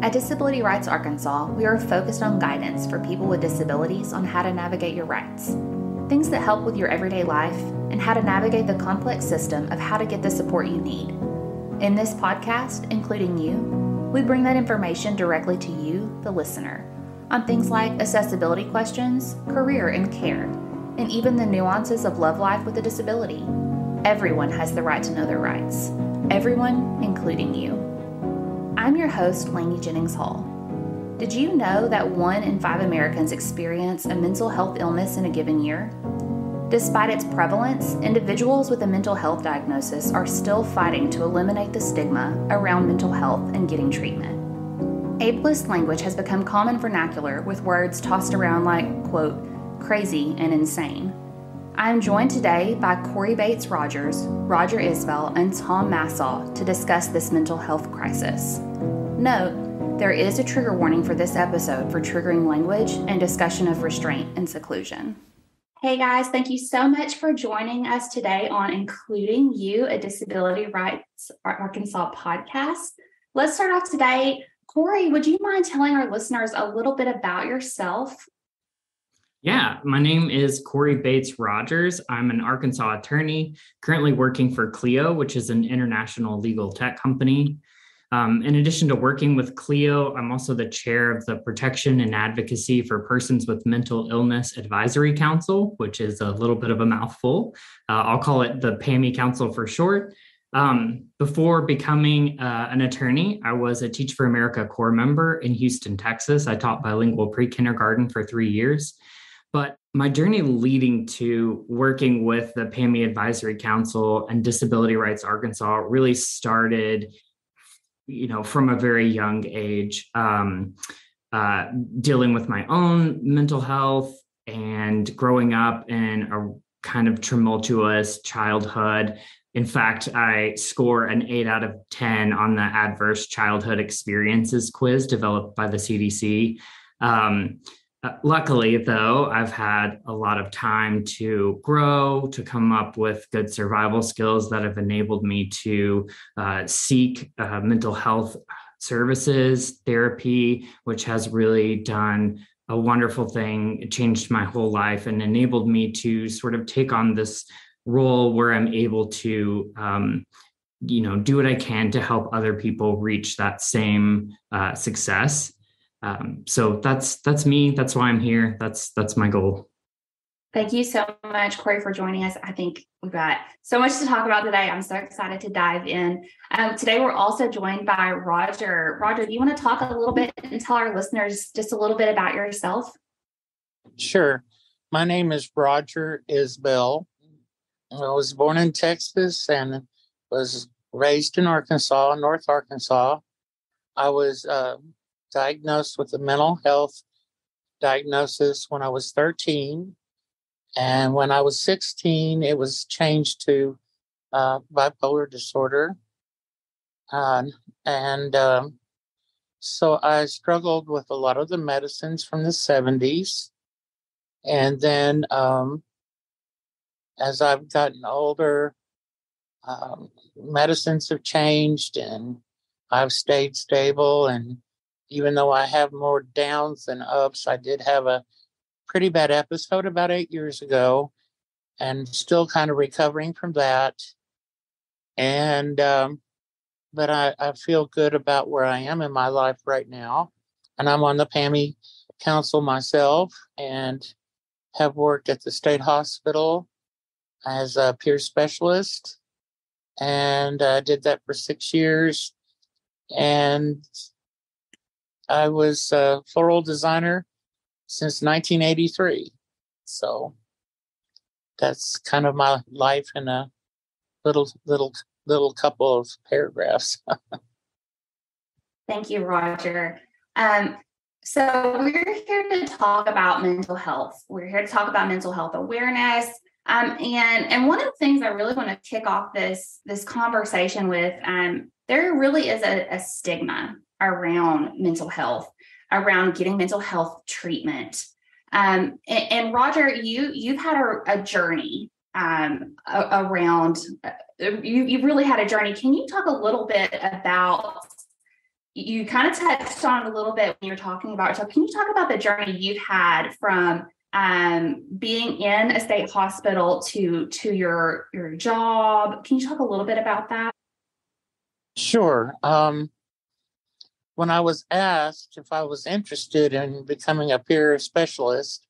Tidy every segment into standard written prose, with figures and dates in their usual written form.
At Disability Rights Arkansas, we are focused on guidance for people with disabilities on how to navigate your rights, things that help with your everyday life, and how to navigate the complex system of how to get the support you need. In this podcast, including you, we bring that information directly to you, the listener, on things like accessibility questions, career and care, and even the nuances of love life with a disability. Everyone has the right to know their rights. Everyone, including you. I'm your host, Lainey Jennings Hall. Did you know that 1 in 5 Americans experience a mental health illness in a given year? Despite its prevalence, individuals with a mental health diagnosis are still fighting to eliminate the stigma around mental health and getting treatment. Ableist language has become common vernacular with words tossed around like, quote, crazy and insane. I am joined today by Cory Bates-Rogers, Roger Isbell, and Tom Masseau to discuss this mental health crisis. Note, there is a trigger warning for this episode for triggering language and discussion of restraint and seclusion. Hey guys, thank you so much for joining us today on Including You, a Disability Rights Arkansas podcast. Let's start off today. Cory, would you mind telling our listeners a little bit about yourself? Yeah, my name is Cory Bates-Rogers. I'm an Arkansas attorney, currently working for Clio, which is an international legal tech company. In addition to working with Clio, I'm also the chair of the Protection and Advocacy for Persons with Mental Illness Advisory Council, which is a little bit of a mouthful. I'll call it the PAIMI Council for short. Before becoming an attorney, I was a Teach for America Corps member in Houston, Texas. I taught bilingual pre-kindergarten for 3 years. But my journey leading to working with the PAIMI Advisory Council and Disability Rights Arkansas really started, from a very young age, dealing with my own mental health and growing up in a kind of tumultuous childhood. In fact, I score an 8 out of 10 on the Adverse Childhood Experiences quiz developed by the CDC. Luckily, though, I've had a lot of time to grow, to come up with good survival skills that have enabled me to seek mental health services, therapy, which has really done a wonderful thing. It changed my whole life and enabled me to sort of take on this role where I'm able to, do what I can to help other people reach that same success. So that's me. That's why I'm here. That's my goal. Thank you so much, Cory, for joining us. I think we've got so much to talk about today. I'm so excited to dive in. Today, we're also joined by Roger. Roger, do you want to talk a little bit and tell our listeners just a little bit about yourself? Sure. My name is Roger Isbell. I was born in Texas and was raised in Arkansas, North Arkansas. I was diagnosed with a mental health diagnosis when I was 13. And when I was 16, it was changed to bipolar disorder. So I struggled with a lot of the medicines from the 70s. And then as I've gotten older, medicines have changed and I've stayed stable. And even though I have more downs than ups, I did have a pretty bad episode about 8 years ago and still kind of recovering from that. And, but I feel good about where I am in my life right now. And I'm on the PAIMI Council myself and have worked at the state hospital as a peer specialist. And I did that for 6 years. And I was a floral designer since 1983. So that's kind of my life in a little couple of paragraphs. Thank you, Roger. So we're here to talk about mental health. We're here to talk about mental health awareness. And one of the things I really want to kick off this conversation with, there really is a stigma around mental health, around getting mental health treatment. And Roger, you've had a journey around. You've really had a journey. Can you talk a little bit about you kind of touched on a little bit when you're talking about yourself. Can you talk about the journey you've had from being in a state hospital to your job? Can you talk a little bit about that? Sure. When I was asked if I was interested in becoming a peer specialist,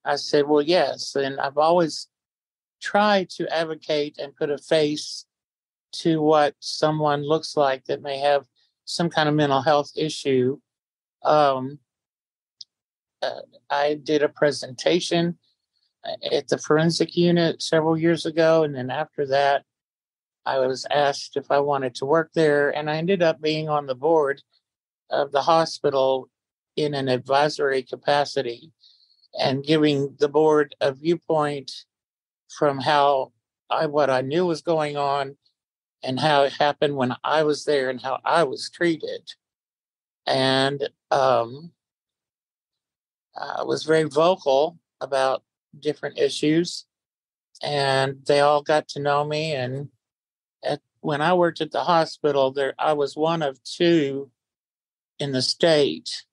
I said, well, yes. And I've always tried to advocate and put a face to what someone looks like that may have some kind of mental health issue. I did a presentation at the forensic unit several years ago. And then after that, I was asked if I wanted to work there. And I ended up being on the board of the hospital in an advisory capacity and giving the board a viewpoint from what I knew was going on and how it happened when I was there and how I was treated. And I was very vocal about different issues, and they all got to know me. And when I worked at the hospital, I was one of two in the state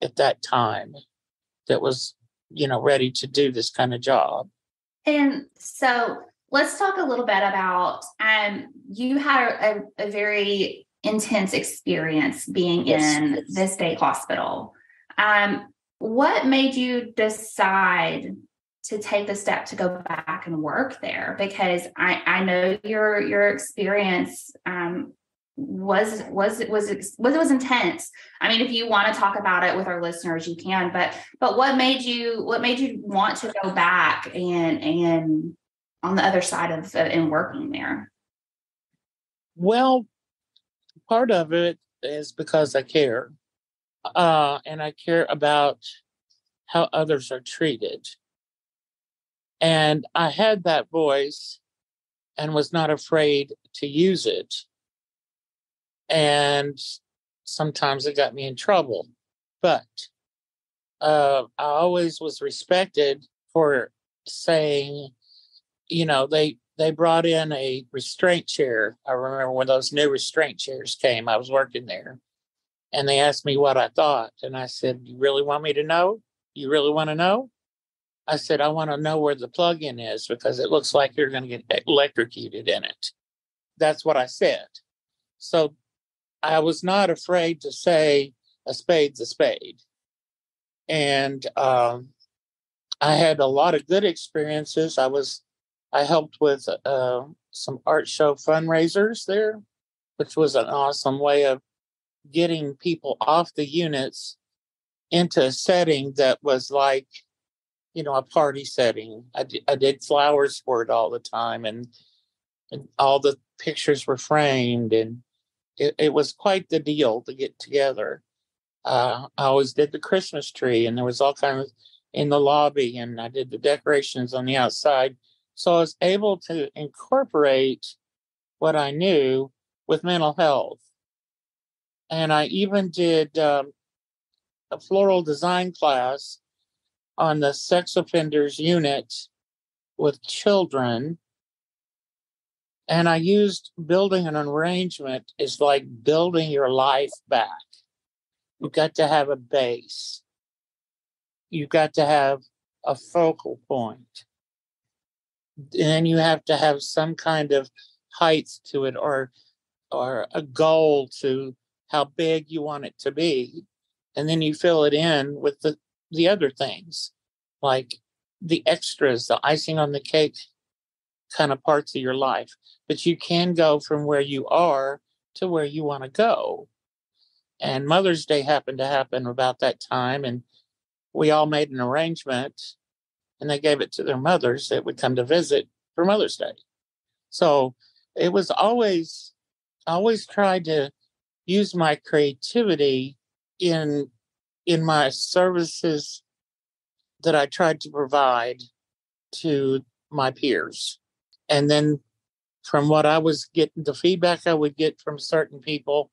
at that time that was, ready to do this kind of job. And so let's talk a little bit about, you had a very intense experience being in the state hospital. What made you decide to take the step to go back and work there? Because I know your experience was intense. I mean, if you want to talk about it with our listeners, you can. But what made you want to go back and on the other side of and working there? Well, part of it is because I care. And I care about how others are treated. And I had that voice and was not afraid to use it. And sometimes it got me in trouble. But I always was respected for saying, they brought in a restraint chair. I remember when those new restraint chairs came, I was working there. And they asked me what I thought. And I said, you really want me to know? You really want to know? I said, I want to know where the plug-in is because it looks like you're going to get electrocuted in it. That's what I said. So I was not afraid to say a spade's a spade. And I had a lot of good experiences. I helped with some art show fundraisers there, which was an awesome way of getting people off the units into a setting that was like, a party setting. I did flowers for it all the time, and all the pictures were framed, and it was quite the deal to get together. I always did the Christmas tree, and there was all kinds of in the lobby, and I did the decorations on the outside. So I was able to incorporate what I knew with mental health. And I even did a floral design class on the sex offenders unit with children. And I used building an arrangement is like building your life back. You've got to have a base. You've got to have a focal point. And you have to have some kind of height to it or a goal to how big you want it to be. And then you fill it in with the other things, like the extras, the icing on the cake kind of parts of your life. But you can go from where you are to where you want to go. And Mother's Day happened to happen about that time. And we all made an arrangement, and they gave it to their mothers that would come to visit for Mother's Day. So it was always tried to use my creativity in my services that I tried to provide to my peers. And then from what I was getting, the feedback I would get from certain people,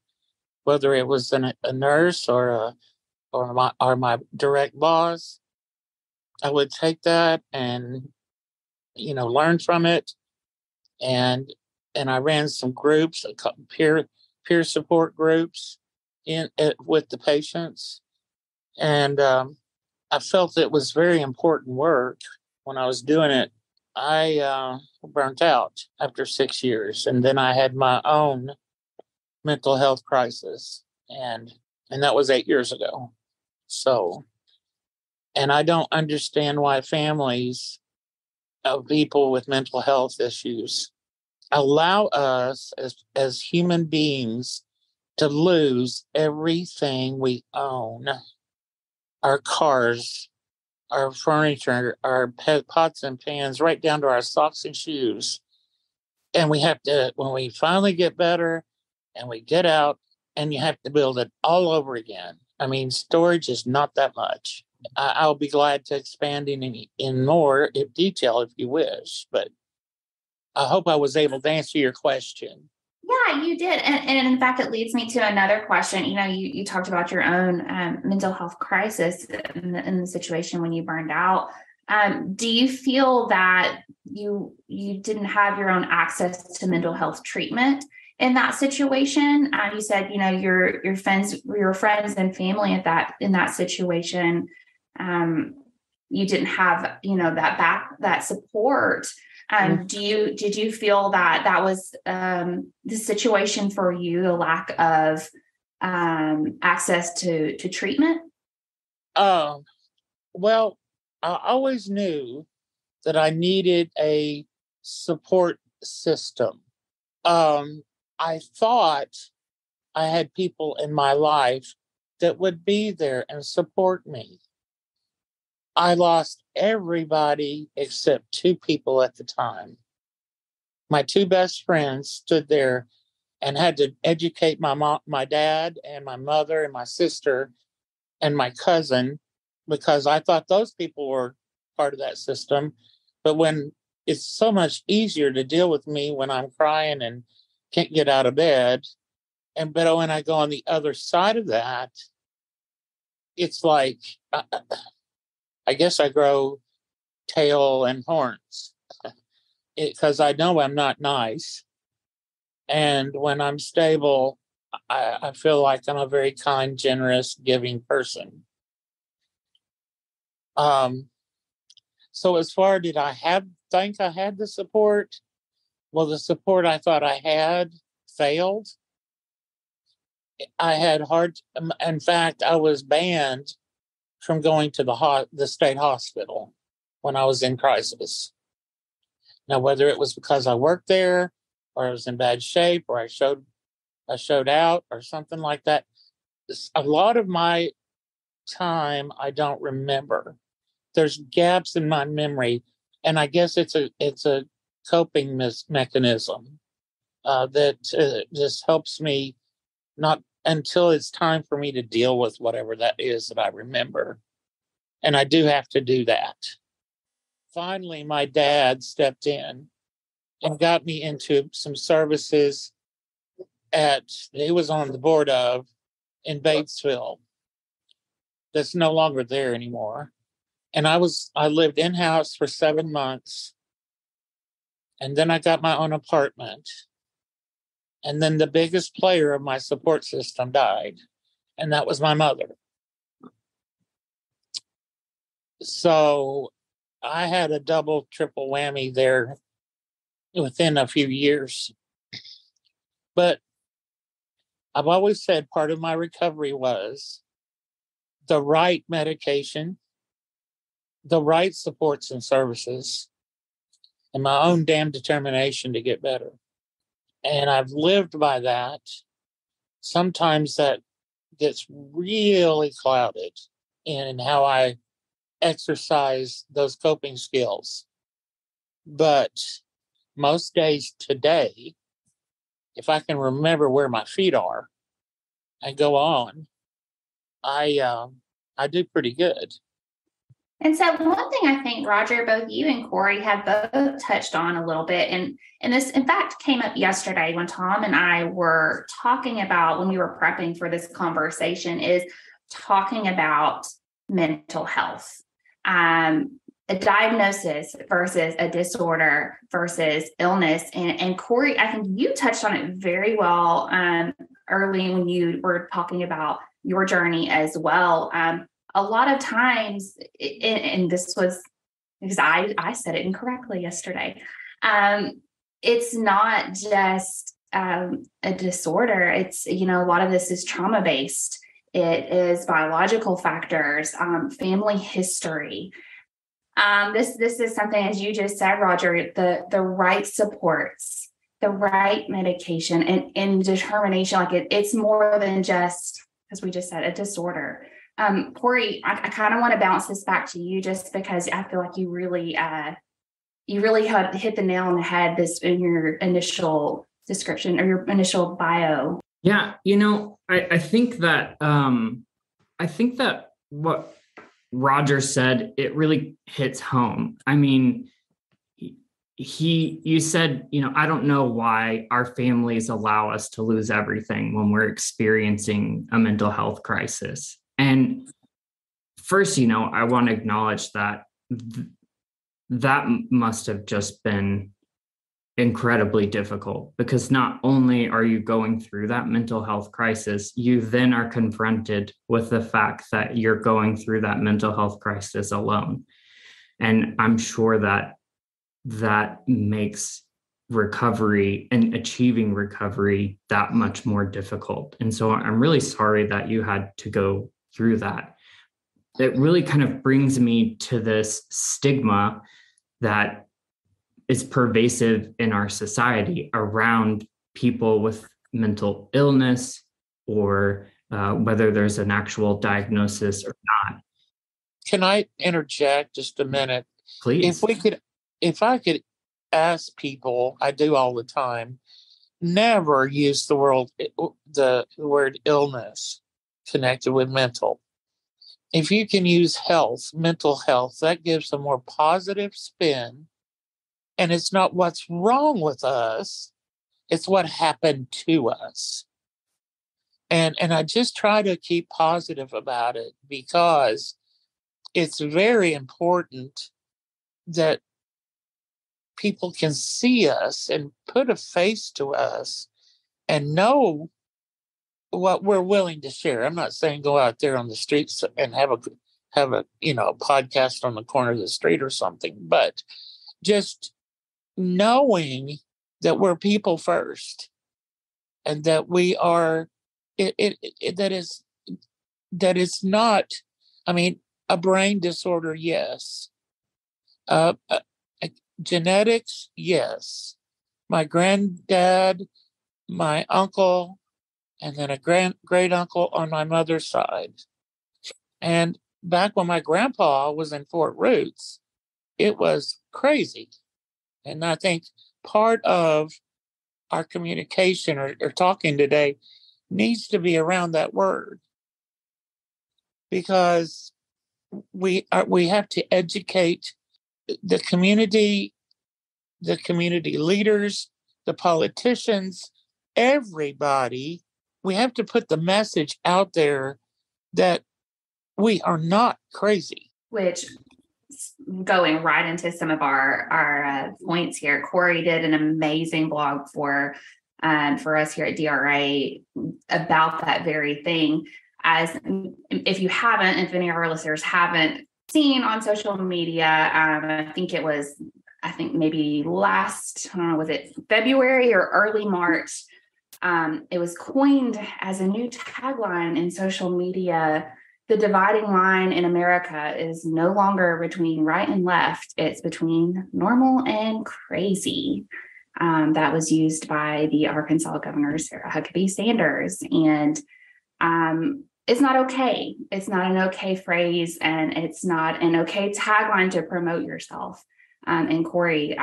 whether it was a nurse or my direct boss, I would take that and learn from it. And I ran some groups, peer support groups, with the patients. And I felt it was very important work. When I was doing it, I burnt out after 6 years. And then I had my own mental health crisis. And that was 8 years ago. So, and I don't understand why families of people with mental health issues allow us as human beings to lose everything we own. Our cars, our furniture, our pots and pans, right down to our socks and shoes. And we have to, when we finally get better and we get out, and you have to build it all over again. I mean, storage is not that much. I'll be glad to expand in more detail if you wish, but I hope I was able to answer your question. Yeah, you did. And in fact, it leads me to another question. You talked about your own mental health crisis in the situation when you burned out. Do you feel that you didn't have your own access to mental health treatment in that situation? You said, your friends and family in that situation, you didn't have, that support. Did you feel that was the situation for you, the lack of access to treatment? Well, I always knew that I needed a support system. I thought I had people in my life that would be there and support me. I lost everybody except 2 people at the time. My 2 best friends stood there and had to educate my mom, my dad, and my mother, and my sister, and my cousin, because I thought those people were part of that system. But when it's so much easier to deal with me when I'm crying and can't get out of bed, but when I go on the other side of that, it's like, I guess I grow tail and horns because I know I'm not nice. And when I'm stable, I feel like I'm a very kind, generous, giving person. So as far did I think I had the support? Well, the support I thought I had failed. I had in fact, I was banned from going to the state hospital when I was in crisis. Now, whether it was because I worked there or I was in bad shape or I showed out or something like that, a lot of my time I don't remember. There's gaps in my memory, and I guess it's a coping mechanism that just helps me not until it's time for me to deal with whatever that is that I remember. And I do have to do that. Finally, my dad stepped in and got me into some services he was on the board of in Batesville. That's no longer there anymore. And I lived in-house for 7 months. And then I got my own apartment. And then the biggest player of my support system died. And that was my mother. So I had a double, triple whammy there within a few years. But I've always said part of my recovery was the right medication, the right supports and services, and my own damn determination to get better. And I've lived by that. Sometimes that gets really clouded in how I exercise those coping skills. But most days today, if I can remember where my feet are and go on, I do pretty good. And so one thing I think, Roger, both you and Cory have both touched on a little bit, and this, in fact, came up yesterday when Tom and I were talking about, when we were prepping for this conversation, is talking about mental health. A diagnosis versus a disorder versus illness. And Cory, I think you touched on it very well early when you were talking about your journey as well. A lot of times, and this was because I said it incorrectly yesterday. It's not just a disorder. It's, a lot of this is trauma based. It is biological factors, family history. This is something, as you just said, Roger, the right supports, the right medication, and determination. Like it's more than just, as we just said, a disorder. Cory, I kind of want to bounce this back to you, just because I feel like you really hit the nail on the head this in your initial description or your initial bio. Yeah, I think that what Roger said, it really hits home. I mean, you said, I don't know why our families allow us to lose everything when we're experiencing a mental health crisis. And first, I want to acknowledge that that must have just been incredibly difficult, because not only are you going through that mental health crisis, you then are confronted with the fact that you're going through that mental health crisis alone. And I'm sure that makes recovery and achieving recovery that much more difficult. And so I'm really sorry that you had to go through that. It really kind of brings me to this stigma that is pervasive in our society around people with mental illness, or whether there's an actual diagnosis or not. Can I interject just a minute? Please. If I could ask people, I do all the time, never use the word illness connected with mental. If you can use health, mental health, that gives a more positive spin. And it's not what's wrong with us, it's what happened to us. And I just try to keep positive about it, because it's very important that people can see us and put a face to us and know what we're willing to share. I'm not saying go out there on the streets and have a podcast on the corner of the street or something, but just knowing that we're people first, and that we are that is not, a brain disorder, yes. Genetics, yes. My granddad, my uncle, and then a great uncle on my mother's side. And back when my grandpa was in Fort Roots, it was crazy. And I think part of our communication or talking today needs to be around that word, because we have to educate the community leaders, the politicians, everybody. We have to put the message out there that we are not crazy. Which, going right into some of our points here, Cory did an amazing blog for us here at DRA about that very thing. As if you haven't, if any of our listeners haven't seen on social media, I think maybe last, was it February or early March? It was coined as a new tagline in social media. The dividing line in America is no longer between right and left. It's between normal and crazy. That was used by the Arkansas Governor, Sarah Huckabee Sanders. And it's not okay. It's not an okay phrase, and it's not an okay tagline to promote yourself. And Cory,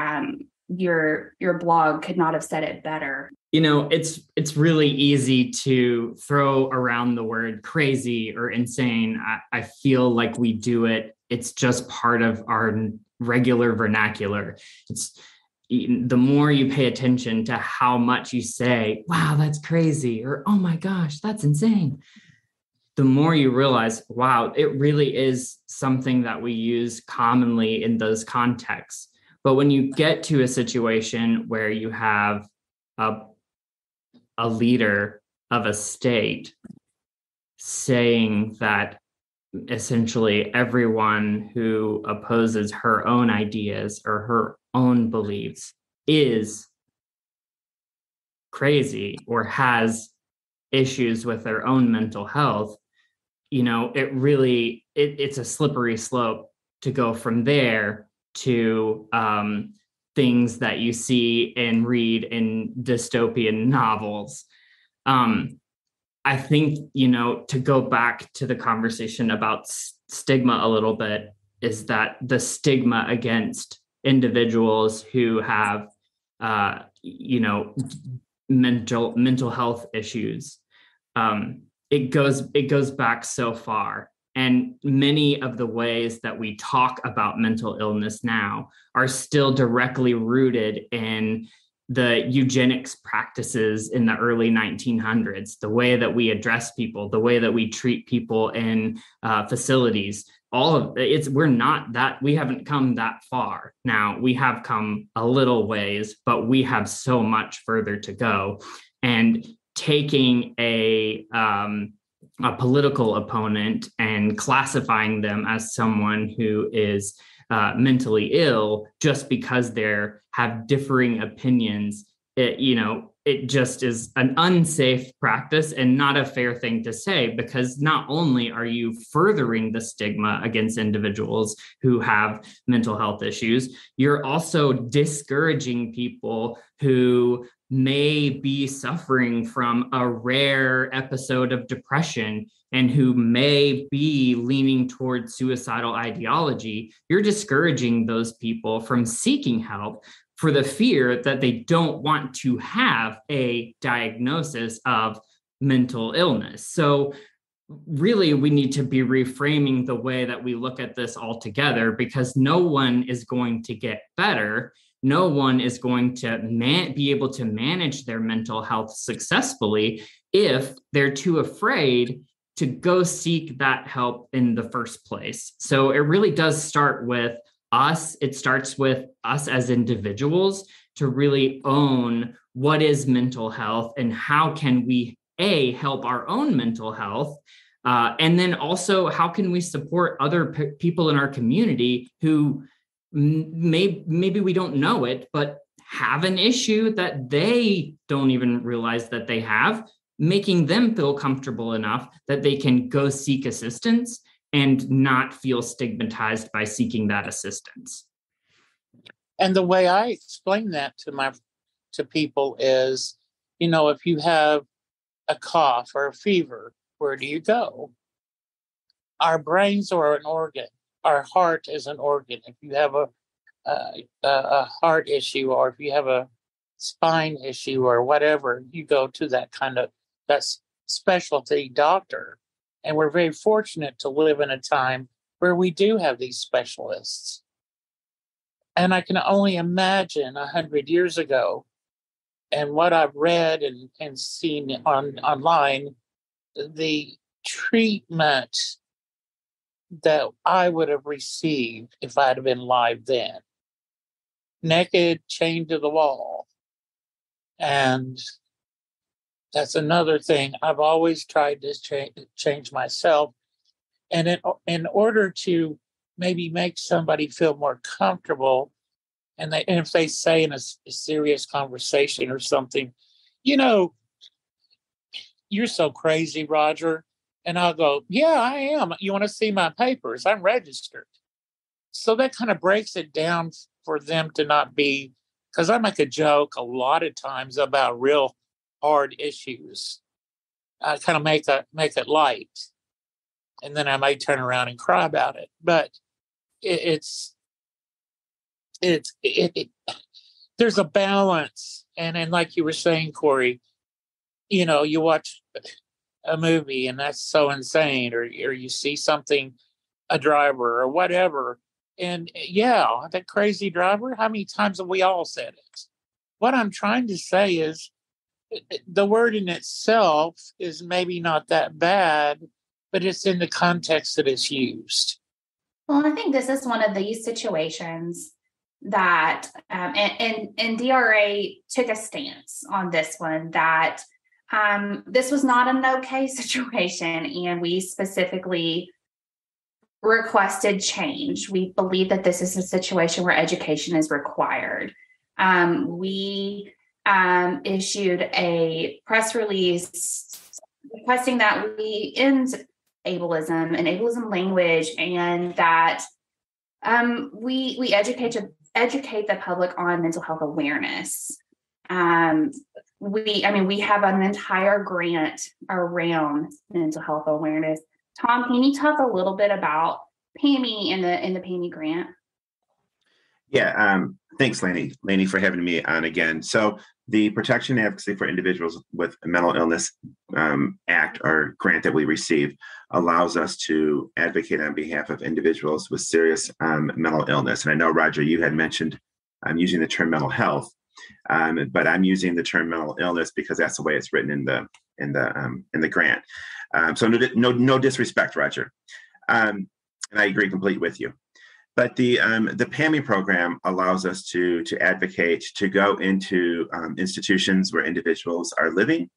your blog could not have said it better. It's really easy to throw around the word crazy or insane. I feel like we do it. It's just part of our regular vernacular. It's the more you pay attention to how much you say, wow, that's crazy, or oh my gosh, that's insane, the more you realize, wow, it really is something that we use commonly in those contexts. But when you get to a situation where you have a leader, of a state saying that essentially everyone who opposes her own ideas or her own beliefs is crazy or has issues with their own mental health, it's a slippery slope to go from there to things that you see and read in dystopian novels. I think, to go back to the conversation about stigma a little bit, is that the stigma against individuals who have, mental health issues, it goes back so far. And many of the ways that we talk about mental illness now are still directly rooted in the eugenics practices in the early 1900s, the way that we address people, the way that we treat people in facilities. All of it's, we haven't come that far. Now we have come a little ways, but we have so much further to go. And taking a political opponent and classifying them as someone who is mentally ill just because they have differing opinions, it just is an unsafe practice and not a fair thing to say, because not only are you furthering the stigma against individuals who have mental health issues, you're also discouraging people who may be suffering from a rare episode of depression and who may be leaning towards suicidal ideology. You're discouraging those people from seeking help for the fear that they don't want to have a diagnosis of mental illness. So really, we need to be reframing the way that we look at this altogether, because no one is going to get better. No one is going to be able to manage their mental health successfully if they're too afraid to go seek that help in the first place. So it really does start with us. It starts with us as individuals to really own what is mental health and how can we, help our own mental health. And then also, how can we support other people in our community who maybe we don't know it, but have an issue that they don't even realize that they have, making them feel comfortable enough that they can go seek assistance and not feel stigmatized by seeking that assistance. And the way I explain that to people is, if you have a cough or a fever, where do you go? Our brains are an organ. Our heart is an organ. If you have a heart issue, or if you have a spine issue or whatever, you go to that specialty doctor. And we're very fortunate to live in a time where we do have these specialists. And I can only imagine 100 years ago, and what I've read and seen online, the treatment that I would have received if I'd have been live then. Naked, chained to the wall. And that's another thing. I've always tried to change myself. And in order to maybe make somebody feel more comfortable, and if they say in a serious conversation or something, you're so crazy, Roger. And I'll go, yeah, I am. You want to see my papers? I'm registered. So that kind of breaks it down for them to not be, because I make a joke a lot of times about real hard issues. I kind of make it light, and then I may turn around and cry about it. But it's there's a balance, and like you were saying, Cory, you watch a movie and that's so insane, or you see something, a driver or whatever, and that crazy driver. How many times have we all said it? What I'm trying to say is, the word in itself is maybe not that bad, but it's in the context that it's used. Well, I think this is one of these situations that, and DRA took a stance on this one, that This was not an okay situation, and we specifically requested change. We believe that this is a situation where education is required. We issued a press release requesting that we end ableism and ableism language, and that we educate the public on mental health awareness. We have an entire grant around mental health awareness. Tom, can you talk a little bit about PAIMI and the PAIMI grant? Yeah, thanks, Lainey, for having me on again. So the Protection and Advocacy for Individuals with Mental Illness Act, or grant that we received, allows us to advocate on behalf of individuals with serious mental illness. And I know, Roger, you had mentioned I'm using the term mental health, but I'm using the term mental illness because that's the way it's written in the grant. So no disrespect, Roger. And I agree completely with you. But the PAIMI program allows us to advocate, to go into institutions where individuals are living,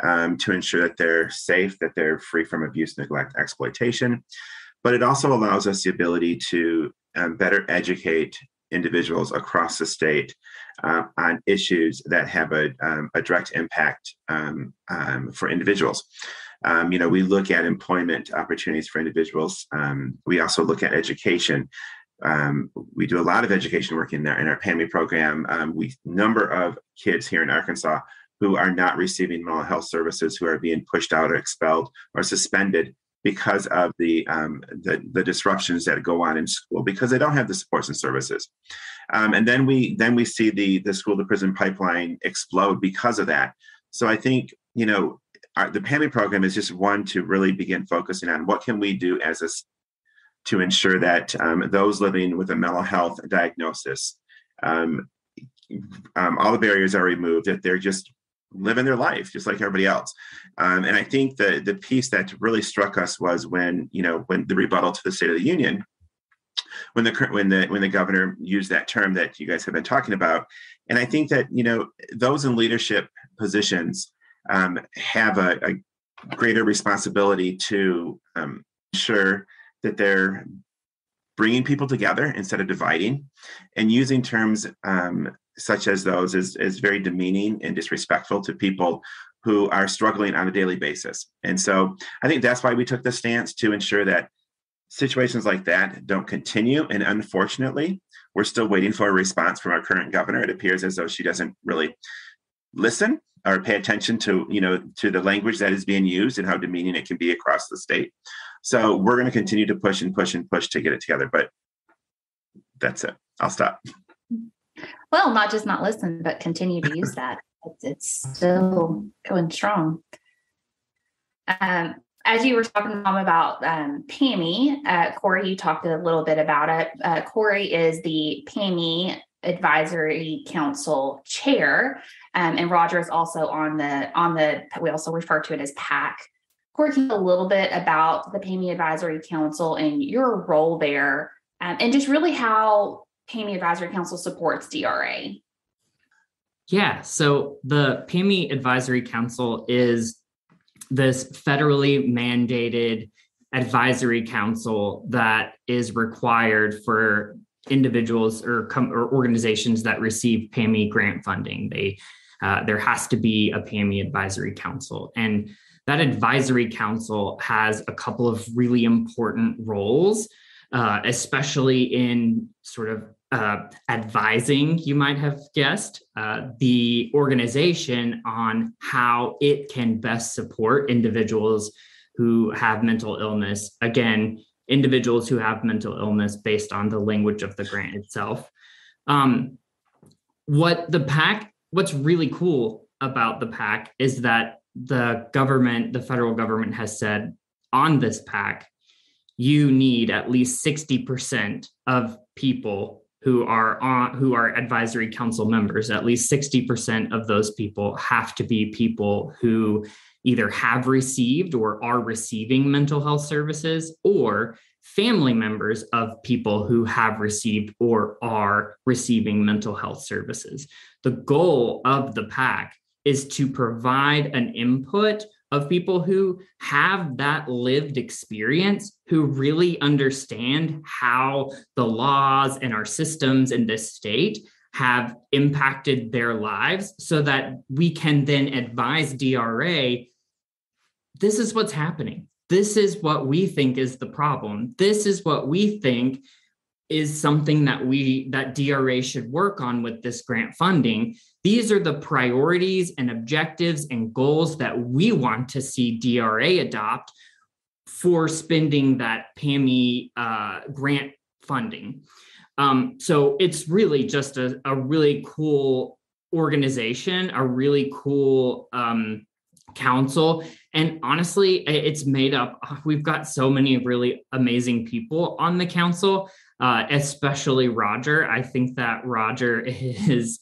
to ensure that they're safe, that they're free from abuse, neglect, exploitation. But it also allows us the ability to better educate individuals across the state on issues that have a direct impact for individuals. We look at employment opportunities for individuals. We also look at education. We do a lot of education work in our PAIMI program. Number of kids here in Arkansas who are not receiving mental health services, who are being pushed out or expelled or suspended because of the disruptions that go on in school, because they don't have the supports and services. And then we see the school to prison pipeline explode because of that. So I think, the PAIMI program is just one to really begin focusing on what can we do to ensure that those living with a mental health diagnosis, all the barriers are removed, that they're just living their life just like everybody else. And I think the piece that really struck us was when the rebuttal to the State of the Union, when the governor used that term that you guys have been talking about. And I think that those in leadership positions have a greater responsibility to ensure that they're bringing people together instead of dividing, and using terms such as those is very demeaning and disrespectful to people who are struggling on a daily basis. And so I think that's why we took the stance, to ensure that situations like that don't continue. And unfortunately, we're still waiting for a response from our current governor. It appears as though she doesn't really listen or pay attention to the language that is being used and how demeaning it can be across the state. So we're going to continue to push and push and push to get it together. But that's it. I'll stop. Well, not just not listen, but continue to use that. It's still going strong. As you were talking, Mom, about PAIMI, Cory, you talked a little bit about it. Cory is the PAIMI Advisory Council Chair, and Roger is also on the. We also refer to it as PAC. Cory, can you talk a little bit about the PAIMI Advisory Council and your role there, and just really how PAIMI Advisory Council supports DRA? Yeah, so the PAIMI Advisory Council is this federally mandated advisory council that is required for individuals or organizations that receive PAIMI grant funding. There has to be a PAIMI Advisory Council, and that advisory council has a couple of really important roles, especially in sort of advising, you might have guessed, the organization on how it can best support individuals who have mental illness. Again, individuals who have mental illness based on the language of the grant itself. What's really cool about the PAC is that the federal government has said on this PAC, you need at least 60% of people who are advisory council members. At least 60% of those people have to be people who either have received or are receiving mental health services, or family members of people who have received or are receiving mental health services. The goal of the PAC is to provide an input of people who have that lived experience, who really understand how the laws and our systems in this state have impacted their lives, so that we can then advise DRA, this is what's happening. This is what we think is the problem. This is what we think is something that DRA should work on with this grant funding. These are the priorities and objectives and goals that we want to see DRA adopt for spending that PAIMI grant funding. So it's really just a really cool organization, a really cool council. And honestly, it's made up. We've got so many really amazing people on the council, especially Roger. I think that Roger is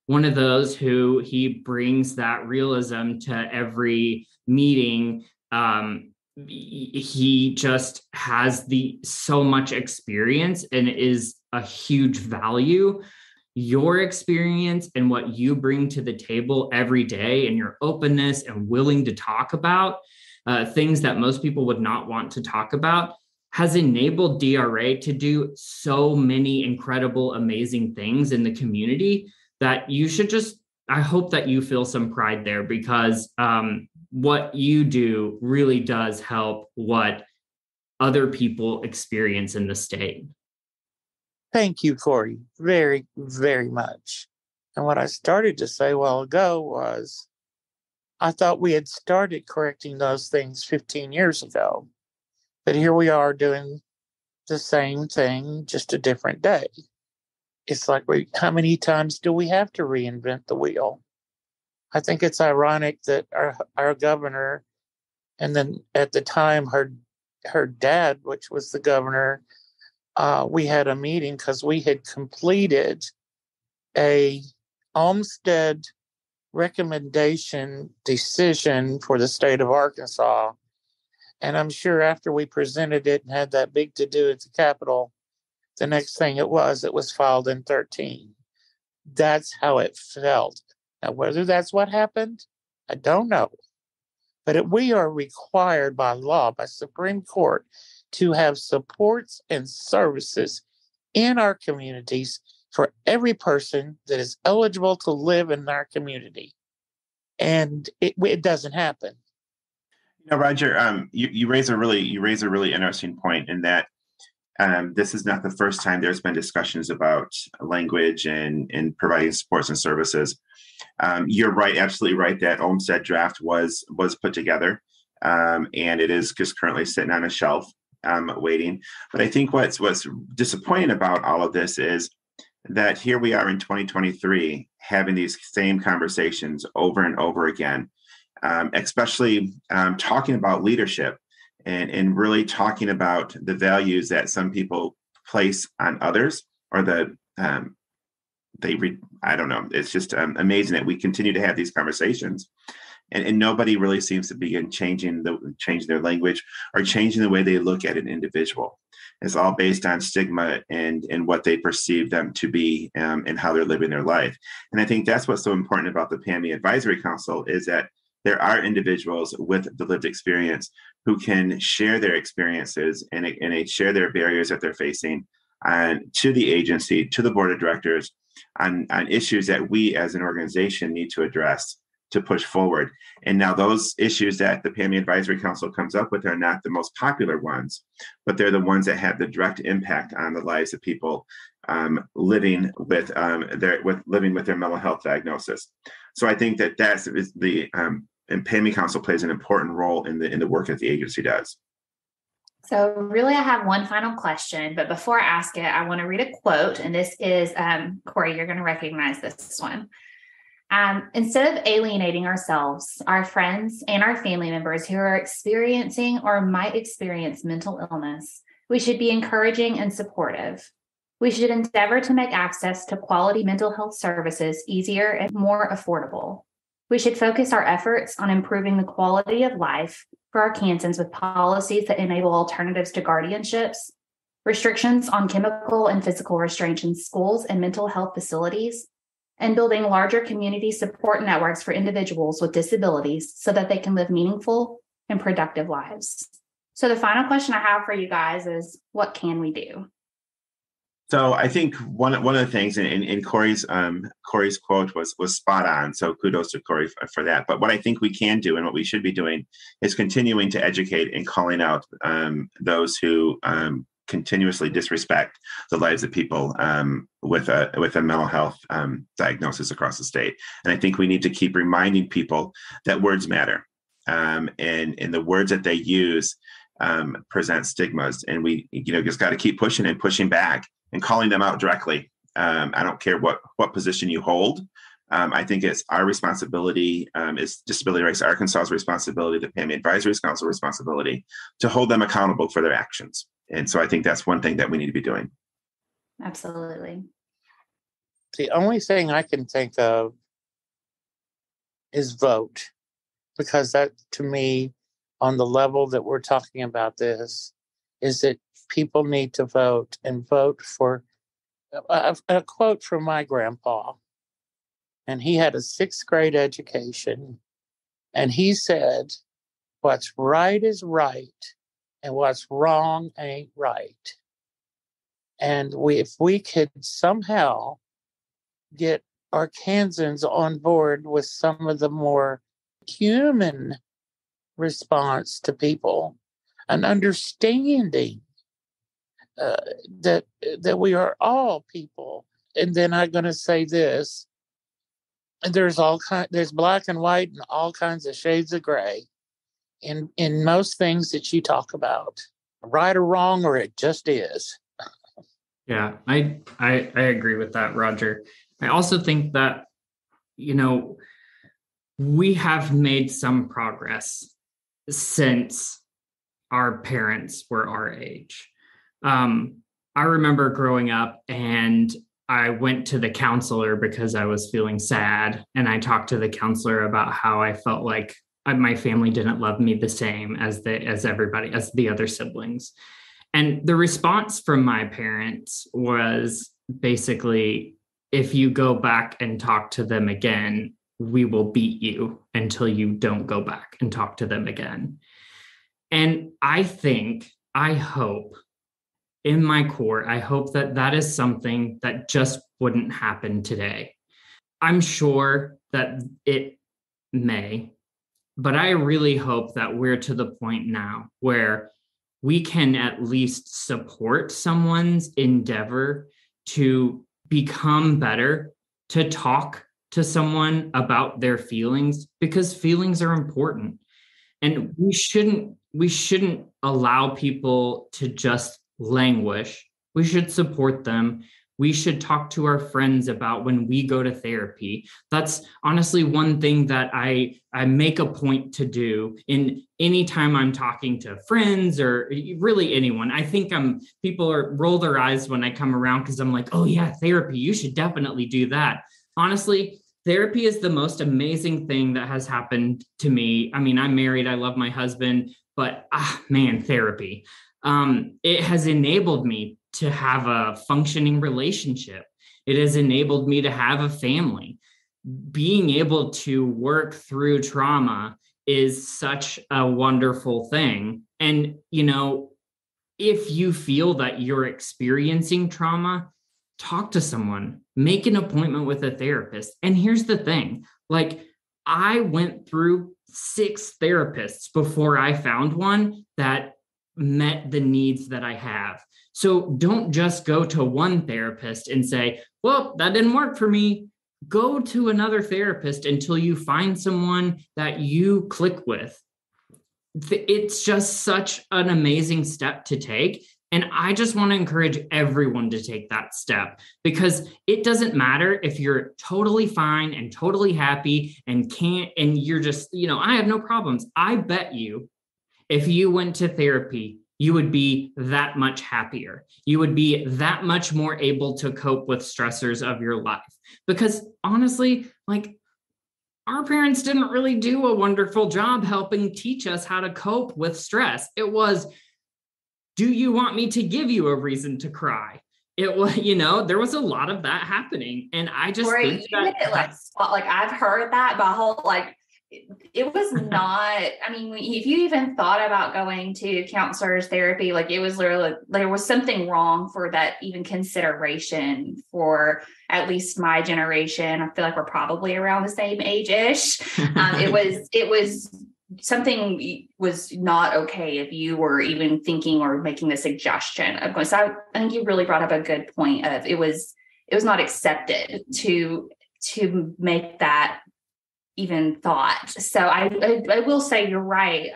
one of those who he brings that realism to every meeting. He just has so much experience and is a huge value. Your experience and what you bring to the table every day, and your openness and willing to talk about things that most people would not want to talk about, has enabled DRA to do so many incredible, amazing things in the community that you should I hope that you feel some pride there, because what you do really does help what other people experience in the state. Thank you, Cory, very, very much. And what I started to say a while ago was, I thought we had started correcting those things 15 years ago. But here we are doing the same thing, just a different day. It's like, how many times do we have to reinvent the wheel? I think it's ironic that our governor, and then at the time her dad, which was the governor, we had a meeting because we had completed a Olmsted recommendation decision for the state of Arkansas. And I'm sure after we presented it and had that big to-do at the Capitol, the next thing it was filed in 13. That's how it felt. Now, whether that's what happened, I don't know. But we are required by law, by Supreme Court, to have supports and services in our communities for every person that is eligible to live in our community. And it doesn't happen. Roger, you raise a really interesting point in that this is not the first time there's been discussions about language and providing supports and services. You're right, absolutely right, that Olmsted draft was put together, and it is just currently sitting on a shelf, waiting. But I think what's disappointing about all of this is that here we are in 2023 having these same conversations over and over again, especially talking about leadership and really talking about the values that some people place on others, or I don't know. It's just amazing that we continue to have these conversations, and nobody really seems to begin changing their language or changing the way they look at an individual. It's all based on stigma and what they perceive them to be, and how they're living their life. And I think that's what's so important about the PAIMI Advisory Council, is that there are individuals with the lived experience who can share their experiences and share their barriers that they're facing to the agency, to the board of directors, on issues that we as an organization need to address to push forward. And now those issues that the PAIMI Advisory Council comes up with are not the most popular ones, but they're the ones that have the direct impact on the lives of people living with their mental health diagnosis. So I think that and PAIMI Council plays an important role in the work that the agency does. So really, I have one final question, but before I ask it, I want to read a quote, and this is, Cory, you're going to recognize this one. Instead of alienating ourselves, our friends, and our family members who are experiencing or might experience mental illness, we should be encouraging and supportive. We should endeavor to make access to quality mental health services easier and more affordable. We should focus our efforts on improving the quality of life for our Kansans with policies that enable alternatives to guardianships, restrictions on chemical and physical restraints in schools and mental health facilities, and building larger community support networks for individuals with disabilities so that they can live meaningful and productive lives. So the final question I have for you guys is, what can we do? So I think one of the things in Cory's quote was spot on. So kudos to Cory for that. But what I think we can do and what we should be doing is continuing to educate and calling out those who continuously disrespect the lives of people with a mental health diagnosis across the state. And I think we need to keep reminding people that words matter, and the words that they use present stigmas, and we just got to keep pushing and pushing back and calling them out directly. I don't care what position you hold. I think it's our responsibility, it's Disability Rights Arkansas's responsibility, the PAIMI Advisory Council responsibility to hold them accountable for their actions. And so I think that's one thing that we need to be doing. Absolutely. The only thing I can think of is vote, because that, to me, on the level that we're talking about this, is that people need to vote and vote for a quote from my grandpa. And he had a 6th grade education. And he said, what's right is right, and what's wrong ain't right. And if we could somehow get Arkansans on board with some of the more human response to people, an understanding that we are all people. And then I'm going to say this: there's black and white and all kinds of shades of gray in most things that you talk about, right or wrong, or it just is. Yeah, I agree with that, Roger. I also think that, we have made some progress since our parents were our age. I remember growing up and I went to the counselor because I was feeling sad. And I talked to the counselor about how I felt like my family didn't love me the same as the other siblings. And the response from my parents was basically, if you go back and talk to them again, we will beat you until you don't go back and talk to them again. And I hope in my core, I hope that is something that just wouldn't happen today. I'm sure that it may, but I really hope that we're to the point now where we can at least support someone's endeavor to become better, to talk to someone about their feelings, because feelings are important. And we shouldn't allow people to just languish. We should support them. We should talk to our friends about when we go to therapy. That's honestly one thing that I make a point to do in any time I'm talking to friends or really anyone. I think people roll their eyes when I come around because I'm like, oh yeah, therapy, you should definitely do that. Honestly, therapy is the most amazing thing that has happened to me. I mean, I'm married, I love my husband, but therapy. It has enabled me to have a functioning relationship. It has enabled me to have a family. Being able to work through trauma is such a wonderful thing. And, if you feel that you're experiencing trauma, talk to someone, make an appointment with a therapist. And here's the thing, I went through 6 therapists before I found one that met the needs that I have. So don't just go to one therapist and say, well, that didn't work for me. Go to another therapist until you find someone that you click with. It's just such an amazing step to take. And I just want to encourage everyone to take that step, because it doesn't matter if you're totally fine and totally happy and you're just, I have no problems. I bet you, if you went to therapy, you would be that much happier. You would be that much more able to cope with stressors of your life. Because honestly, our parents didn't really do a wonderful job helping teach us how to cope with stress. It was, do you want me to give you a reason to cry? it was, there was a lot of that happening. And I just think like I've heard that my whole, like, it was not, I mean, if you even thought about going to counselor's therapy, like it was literally, there was something wrong for that even consideration for at least my generation. I feel like we're probably around the same age-ish. It was something was not okay if you were even thinking or making the suggestion of going. So I think you really brought up a good point of it was not accepted to make that even thought. So I will say you're right.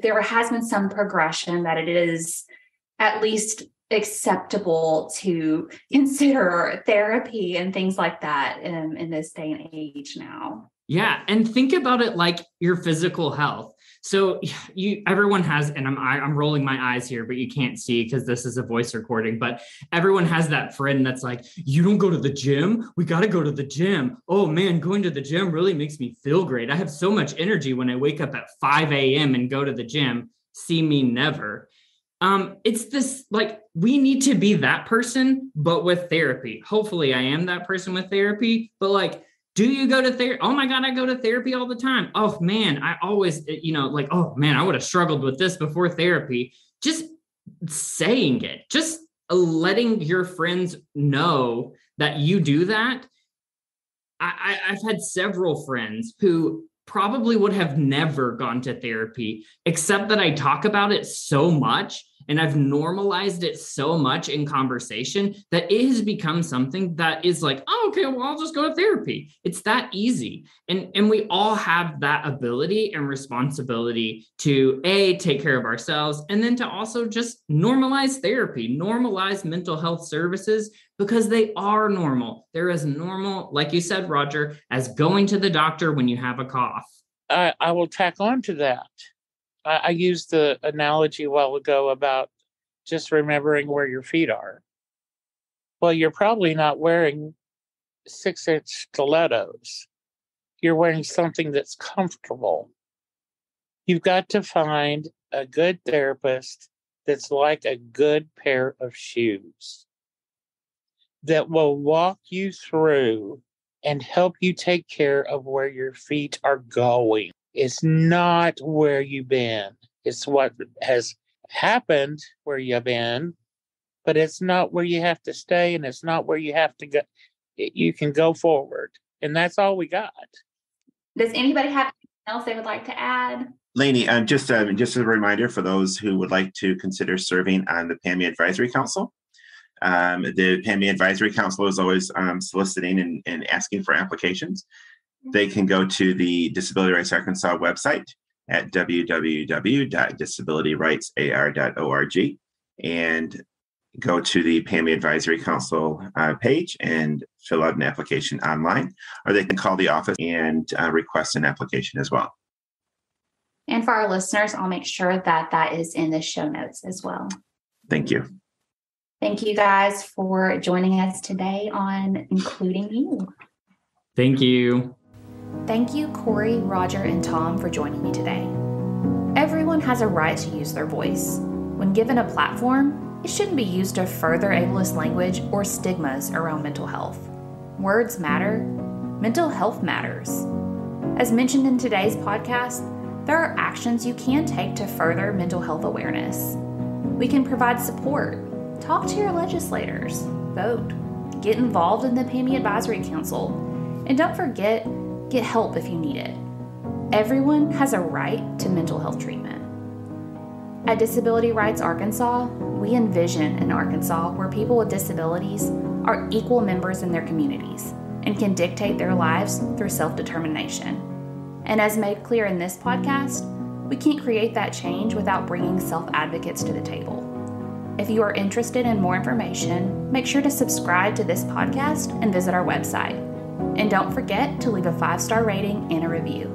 There has been some progression that it is at least acceptable to consider therapy and things like that in this day and age now. Yeah. And think about it like your physical health. So everyone has, and I'm rolling my eyes here, but you can't see because this is a voice recording, but everyone has that friend that's like, you don't go to the gym? We got to go to the gym. Oh man, going to the gym really makes me feel great. I have so much energy when I wake up at 5 a.m. and go to the gym. See me never. It's this, like, we need to be that person, but with therapy. Hopefully I am that person with therapy, but like, do you go to therapy? Oh my God, I go to therapy all the time. Oh man, I always, oh man, I would have struggled with this before therapy. Just saying it, just letting your friends know that you do that. I've had several friends who probably would have never gone to therapy, except that I talk about it so much and I've normalized it so much in conversation that it has become something that is like, oh, okay, well, I'll just go to therapy. It's that easy. And we all have that ability and responsibility to take care of ourselves, and then to also just normalize therapy, normalize mental health services, because they are normal. They're as normal, like you said, Roger, as going to the doctor when you have a cough. I will tack on to that. I used the analogy a while ago about just remembering where your feet are. Well, you're probably not wearing 6-inch stilettos. You're wearing something that's comfortable. You've got to find a good therapist that's like a good pair of shoes that will walk you through and help you take care of where your feet are going. It's not where you've been. It's what has happened where you've been, but it's not where you have to stay, and it's not where you have to go. You can go forward, and that's all we got. Does anybody have anything else they would like to add? Lainey, just a reminder for those who would like to consider serving on the PAIMI Advisory Council. The PAIMI Advisory Council is always soliciting and asking for applications. They can go to the Disability Rights Arkansas website at www.disabilityrightsar.org and go to the PAIMI Advisory Council page and fill out an application online, or they can call the office and request an application as well. And for our listeners, I'll make sure that is in the show notes as well. Thank you. Thank you guys for joining us today on Including You. Thank you. Thank you, Cory, Roger, and Tom, for joining me today. Everyone has a right to use their voice. When given a platform, it shouldn't be used to further ableist language or stigmas around mental health. Words matter. Mental health matters. As mentioned in today's podcast, there are actions you can take to further mental health awareness. We can provide support. Talk to your legislators. Vote. Get involved in the PAIMI Advisory Council. And don't forget, get help if you need it. Everyone has a right to mental health treatment. At Disability Rights Arkansas, we envision an Arkansas where people with disabilities are equal members in their communities and can dictate their lives through self-determination. And as made clear in this podcast, we can't create that change without bringing self-advocates to the table. If you are interested in more information, make sure to subscribe to this podcast and visit our website. And don't forget to leave a 5-star rating and a review.